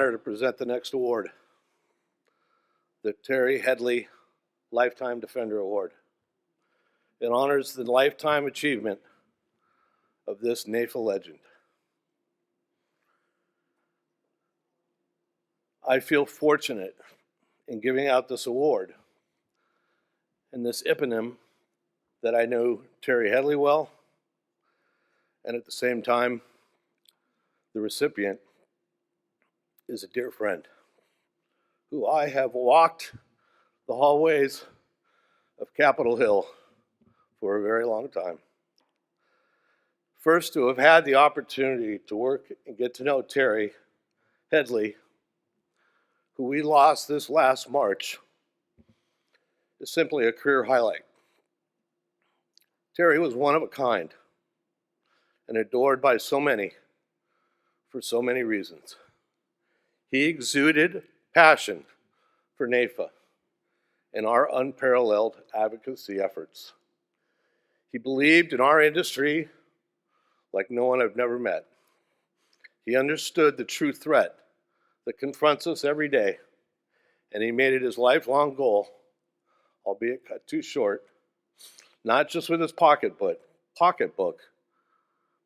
honor to present the next award, the Terry Headley Lifetime Defender Award. It honors the lifetime achievement of this NAIFA legend. I feel fortunate in giving out this award and this eponym that I know Terry Headley well, and at the same time, the recipient is a dear friend who I have walked the hallways of Capitol Hill for a very long time. First, to have had the opportunity to work and get to know Terry Headley, who we lost this last March, is simply a career highlight. Terry was one of a kind and adored by so many for so many reasons. He exuded passion for NAIFA and our unparalleled advocacy efforts. He believed in our industry like no one I've never met. He understood the true threat that confronts us every day, and he made it his lifelong goal, albeit cut too short, not just with his pocketbook,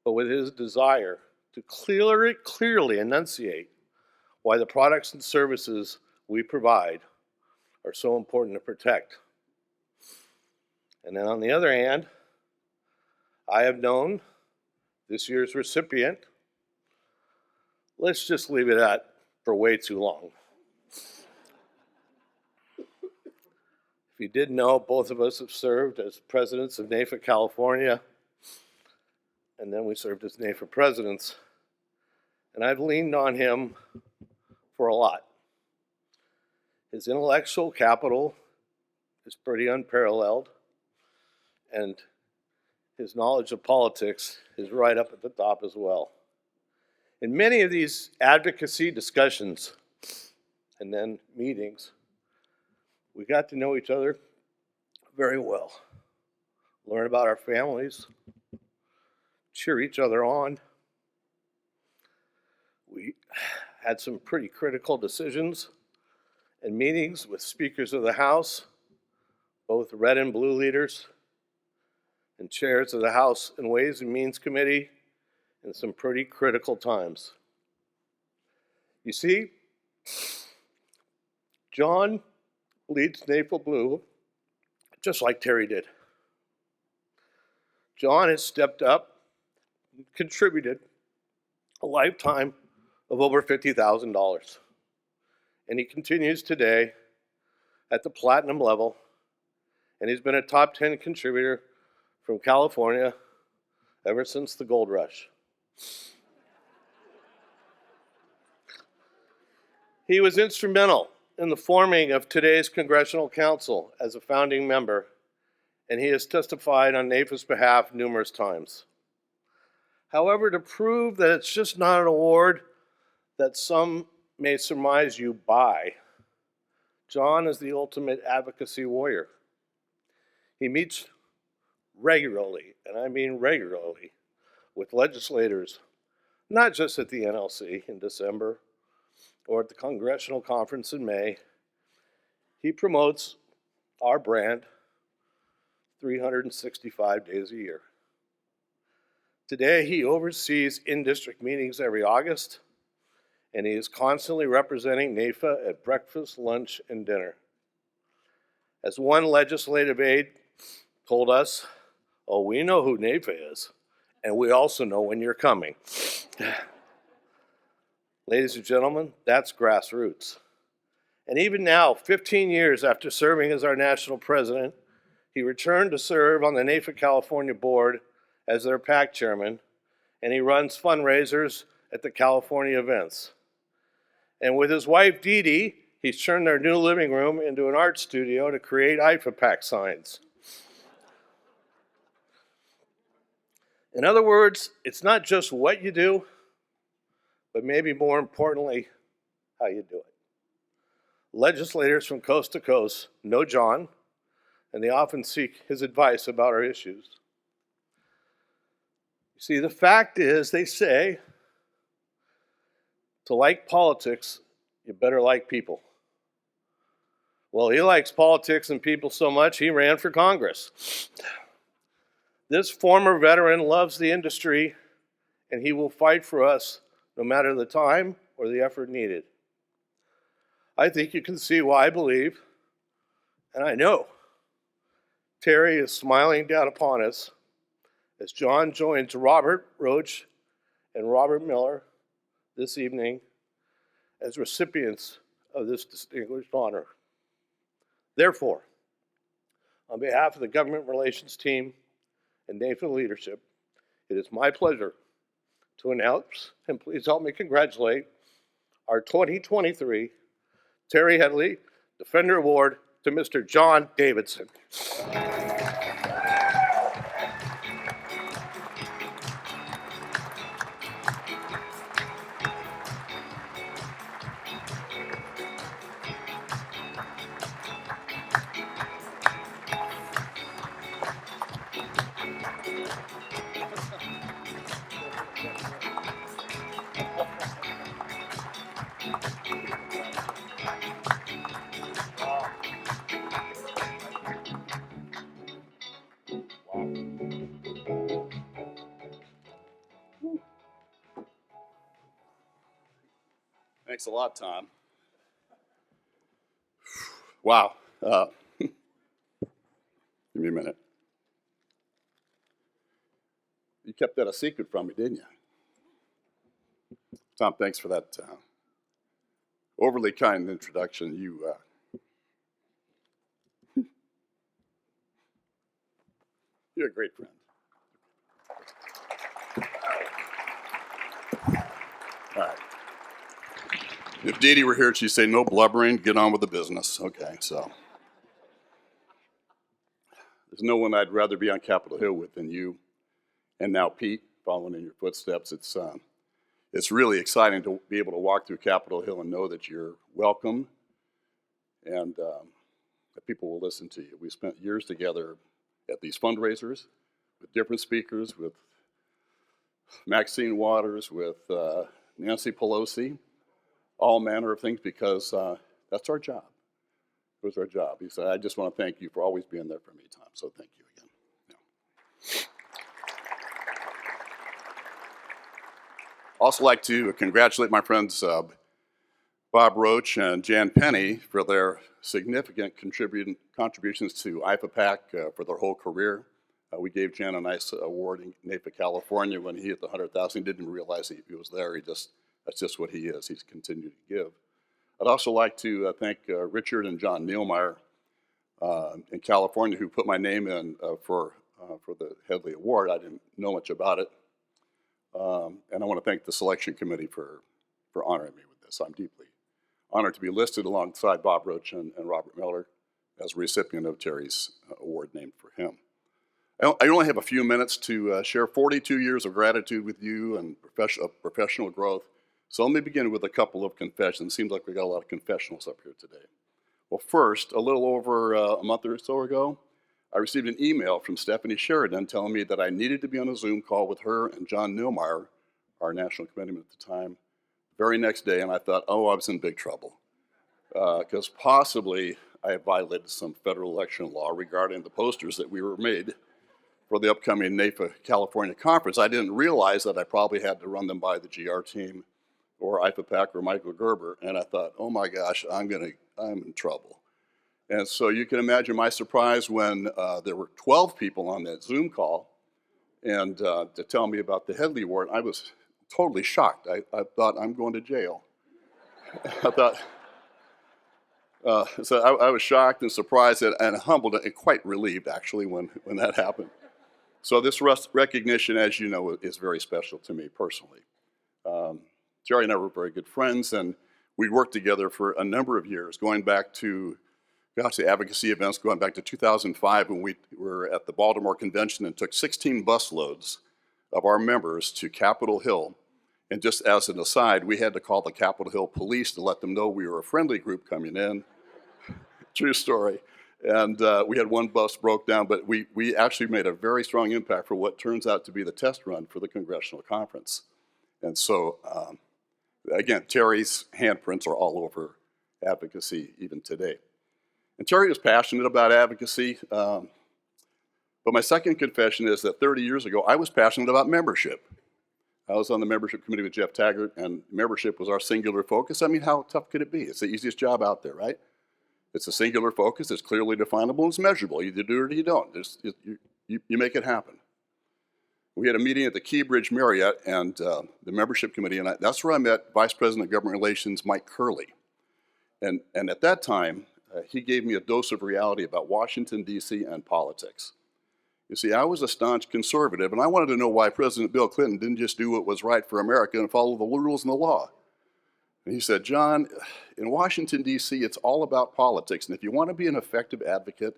but with his desire to clearly enunciate why the products and services we provide are so important to protect. And then on the other hand, I have known this year's recipient, let's just leave it at, for way too long. If you didn't know, both of us have served as presidents of NAIFA California, and then we served as NAIFA presidents, and I've leaned on him for a lot. His intellectual capital is pretty unparalleled, and his knowledge of politics is right up at the top as well. In many of these advocacy discussions and then meetings, we got to know each other very well, learn about our families, cheer each other on. We had some pretty critical decisions and meetings with speakers of the House, both red and blue leaders, and chairs of the House and Ways and Means Committee in some pretty critical times. You see, John leads NAIFA Blue just like Terry did. John has stepped up and contributed a lifetime of over $50,000. And he continues today at the platinum level, and he's been a top 10 contributor from California ever since the gold rush. He was instrumental in the forming of today's Congressional Council as a founding member, and he has testified on NAIFA's behalf numerous times. However, to prove that it's just not an award that some may surmise you buy, John is the ultimate advocacy warrior. He meets regularly, and I mean regularly, with legislators, not just at the NLC in December or at the Congressional Conference in May. He promotes our brand 365 days a year. Today, he oversees in-district meetings every August, and he is constantly representing NAIFA at breakfast, lunch, and dinner. As one legislative aide told us, oh, we know who NAIFA is, and we also know when you're coming. Ladies and gentlemen, that's grassroots. And even now, 15 years after serving as our national president, he returned to serve on the NAIFA California board as their PAC chairman, and he runs fundraisers at the California events. And with his wife, Dee Dee, he's turned their new living room into an art studio to create NAIFA PAC signs. In other words, it's not just what you do, but maybe more importantly, how you do it. Legislators from coast to coast know John, and they often seek his advice about our issues. You see, the fact is, they say, to like politics you better like people. Well, he likes politics and people so much, he ran for Congress. This former veteran loves the industry, and he will fight for us no matter the time or the effort needed. I think you can see why I believe, and I know, Terry is smiling down upon us as John joins Robert Roach and Robert Miller this evening as recipients of this distinguished honor. Therefore, on behalf of the government relations team and NAIFA leadership, it is my pleasure to announce, and please help me congratulate, our 2023 Terry Headley Defender Award to Mr. John Davidson. Thanks a lot, Tom. Wow. Give me a minute. You kept that a secret from me, didn't you? Tom, thanks for that overly kind introduction. You're a great friend. All right. If Dee Dee were here, she'd say, no blubbering, get on with the business. Okay, so. There's no one I'd rather be on Capitol Hill with than you. And now Pete, following in your footsteps. It's really exciting to be able to walk through Capitol Hill and know that you're welcome and that people will listen to you. We spent years together at these fundraisers with different speakers, with Maxine Waters, with Nancy Pelosi, all manner of things, because that's our job. It was our job. He said, I just want to thank you for always being there for me, Tom, so thank you again. Yeah. Also like to congratulate my friends Bob Roach and Jan Penny for their significant contributions to NAIFA PAC for their whole career. We gave Jan a nice award in NAIFA, California when he hit the 100,000. He didn't realize he was there. That's just what he is. He's continued to give. I'd also like to thank Richard and John Neilmeyer in California who put my name in for the Headley Award. I didn't know much about it. And I want to thank the selection committee for honoring me with this. I'm deeply honored to be listed alongside Bob Roach and Robert Miller as a recipient of Terry's award named for him. I only have a few minutes to share 42 years of gratitude with you and professional growth. So let me begin with a couple of confessions. Seems like we got a lot of confessionals up here today. Well, first, a little over a month or so ago, I received an email from Stephanie Sheridan telling me that I needed to be on a Zoom call with her and John Neilmeyer, our national committeeman at the time, the very next day, and I thought, oh, I was in big trouble, because possibly I had violated some federal election law regarding the posters that we were made for the upcoming NAIFA California conference. I didn't realize that I probably had to run them by the GR team or NAIFA PAC or Michael Gerber, and I thought, oh my gosh, I'm in trouble. And so you can imagine my surprise when there were 12 people on that Zoom call and to tell me about the Headley Award. I was totally shocked. I thought, I'm going to jail. I thought, so I was shocked and surprised and humbled and quite relieved, actually, when that happened. So this recognition, as you know, is very special to me personally. Jerry and I were very good friends, and we worked together for a number of years, going back to, the advocacy events, going back to 2005 when we were at the Baltimore Convention and took 16 busloads of our members to Capitol Hill. And just as an aside, we had to call the Capitol Hill police to let them know we were a friendly group coming in. True story. And we had one bus broke down, but we actually made a very strong impact for what turns out to be the test run for the congressional conference. And so Again, Terry's handprints are all over advocacy even today. And Terry was passionate about advocacy, but my second confession is that 30 years ago, I was passionate about membership. I was on the membership committee with Jeff Taggart, and membership was our singular focus. I mean, how tough could it be? It's the easiest job out there, right? It's a singular focus, it's clearly definable, it's measurable. You either do it or you don't. You make it happen. We had a meeting at the Keybridge Marriott and the membership committee, and that's where I met Vice President of Government Relations, Mike Curley. And at that time, he gave me a dose of reality about Washington, D.C. and politics. You see, I was a staunch conservative, and I wanted to know why President Bill Clinton didn't just do what was right for America and follow the rules and the law. And he said, John, in Washington, D.C., it's all about politics, and if you want to be an effective advocate,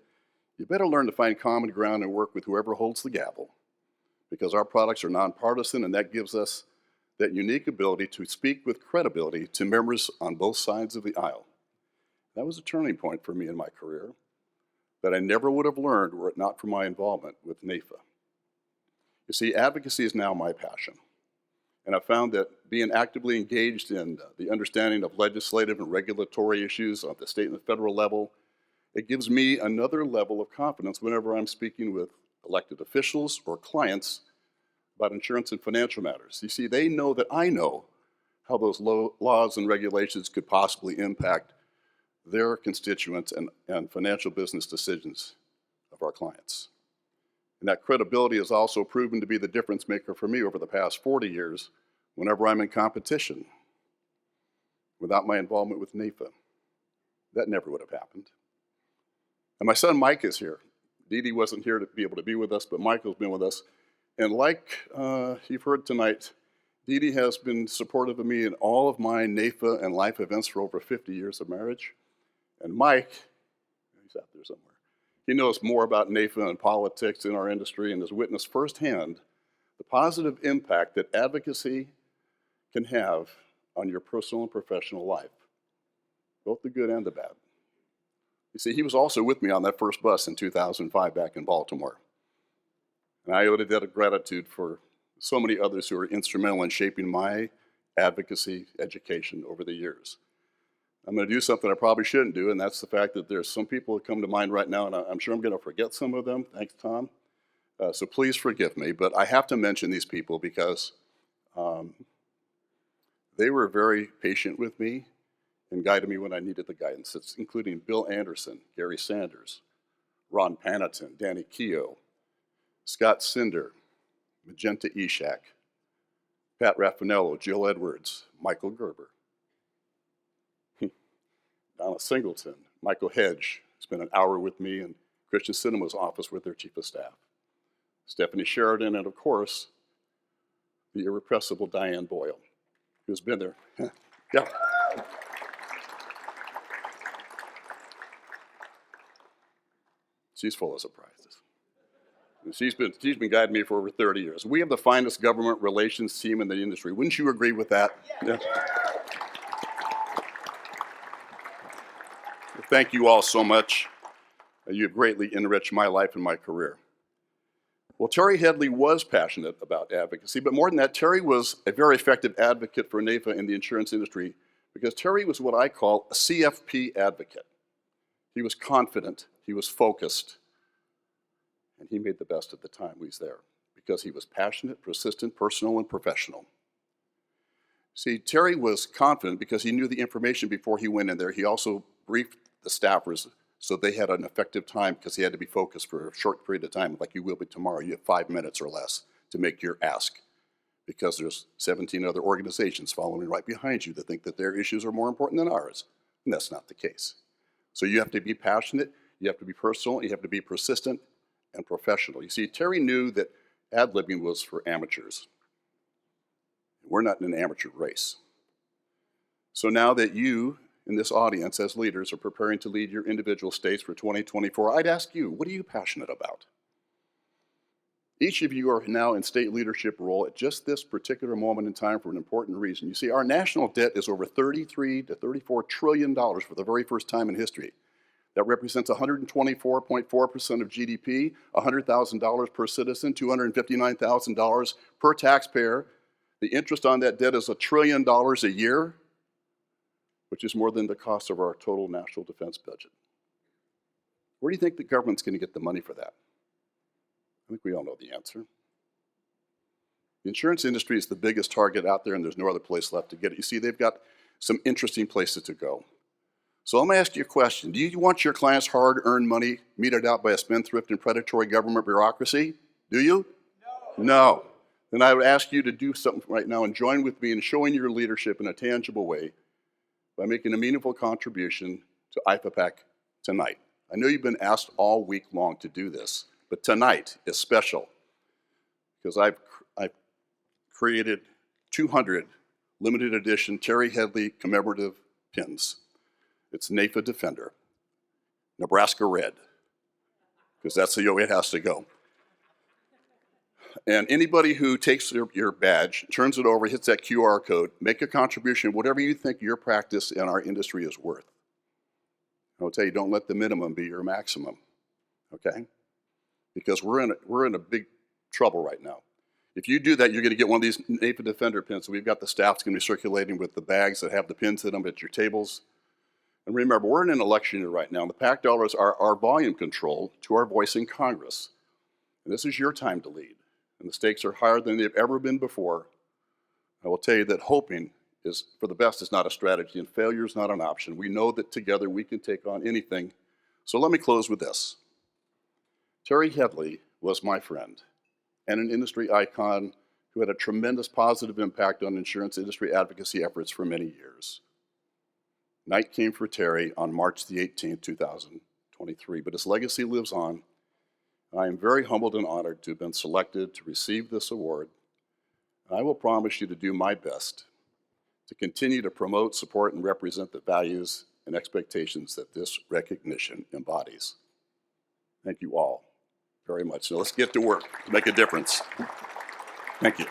you better learn to find common ground and work with whoever holds the gavel, because our products are nonpartisan, and that gives us that unique ability to speak with credibility to members on both sides of the aisle. That was a turning point for me in my career that I never would have learned were it not for my involvement with NAIFA. You see, advocacy is now my passion. And I found that being actively engaged in the understanding of legislative and regulatory issues on the state and the federal level, it gives me another level of confidence whenever I'm speaking with elected officials or clients about insurance and financial matters. You see, they know that I know how those laws and regulations could possibly impact their constituents and financial business decisions of our clients. And that credibility has also proven to be the difference maker for me over the past 40 years whenever I'm in competition. Without my involvement with NAIFA, that never would have happened. And my son Mike is here. Dee Dee wasn't here to be able to be with us, but Michael's been with us. And like you've heard tonight, Dee Dee has been supportive of me in all of my NAIFA and life events for over 50 years of marriage. And Mike, he's out there somewhere, he knows more about NAIFA and politics in our industry and has witnessed firsthand the positive impact that advocacy can have on your personal and professional life, both the good and the bad. You see, he was also with me on that first bus in 2005 back in Baltimore. And I owe a debt of gratitude for so many others who are instrumental in shaping my advocacy education over the years. I'm going to do something I probably shouldn't do, and that's the fact that there's some people that come to mind right now, and I'm sure I'm going to forget some of them. Thanks, Tom. So please forgive me, but I have to mention these people because they were very patient with me and guided me when I needed the guidance. It's including Bill Anderson, Gary Sanders, Ron Panatton, Danny Keogh, Scott Cinder, Magenta Eshak, Pat Raffanello, Jill Edwards, Michael Gerber, Donna Singleton, Michael Hedge spent an hour with me in Christian Cinema's office with their chief of staff, Stephanie Sheridan, and of course, the irrepressible Diane Boyle, who's been there. Yeah. She's full of surprises. And she's been guiding me for over 30 years. We have the finest government relations team in the industry. Wouldn't you agree with that? Yeah. Thank you all so much. You have greatly enriched my life and my career. Well, Terry Headley was passionate about advocacy, but more than that, Terry was a very effective advocate for NAIFA in the insurance industry because Terry was what I call a CFP advocate. He was confident, he was focused, and he made the best of the time he was there because he was passionate, persistent, personal, and professional. See, Terry was confident because he knew the information before he went in there. He also briefed the staffers so they had an effective time because he had to be focused for a short period of time, like you will be tomorrow. You have 5 minutes or less to make your ask because there's 17 other organizations following right behind you that think that their issues are more important than ours, and that's not the case. So you have to be passionate, you have to be personal, you have to be persistent and professional. You see, Terry knew that ad-libbing was for amateurs. We're not in an amateur race. So now that you in this audience as leaders are preparing to lead your individual states for 2024, I'd ask you, what are you passionate about? Each of you are now in state leadership role at just this particular moment in time for an important reason. You see, our national debt is over $33 to $34 trillion for the very first time in history. That represents 124.4% of GDP, $100,000 per citizen, $259,000 per taxpayer. The interest on that debt is $1 trillion a year, which is more than the cost of our total national defense budget. Where do you think the government's going to get the money for that? I think we all know the answer. The insurance industry is the biggest target out there, and there's no other place left to get it. You see, they've got some interesting places to go. So I'm going to ask you a question. Do you want your clients' hard-earned money meted out by a spendthrift and predatory government bureaucracy? Do you? No. No. Then I would ask you to do something right now and join with me in showing your leadership in a tangible way by making a meaningful contribution to NAIFA PAC tonight. I know you've been asked all week long to do this, but tonight is special because I've created 200 limited edition Terry Headley commemorative pins. It's NAIFA Defender, Nebraska Red, because that's the way it has to go. And anybody who takes your badge, turns it over, hits that QR code, make a contribution, whatever you think your practice in our industry is worth. I'll tell you, don't let the minimum be your maximum, okay? Because we're in a big trouble right now. If you do that, you're going to get one of these NAIFA Defender pins. So we've got the staff's going to be circulating with the bags that have the pins in them at your tables. And remember, we're in an election year right now, and the PAC dollars are our volume control to our voice in Congress. And this is your time to lead. And the stakes are higher than they've ever been before. I will tell you that hoping for the best is not a strategy, and failure is not an option. We know that together we can take on anything. So let me close with this. Terry Headley was my friend and an industry icon who had a tremendous positive impact on insurance industry advocacy efforts for many years. Night came for Terry on March the 18th, 2023, but his legacy lives on. I am very humbled and honored to have been selected to receive this award. I will promise you to do my best to continue to promote, support, and represent the values and expectations that this recognition embodies. Thank you all very much. So let's get to work to make a difference. Thank you.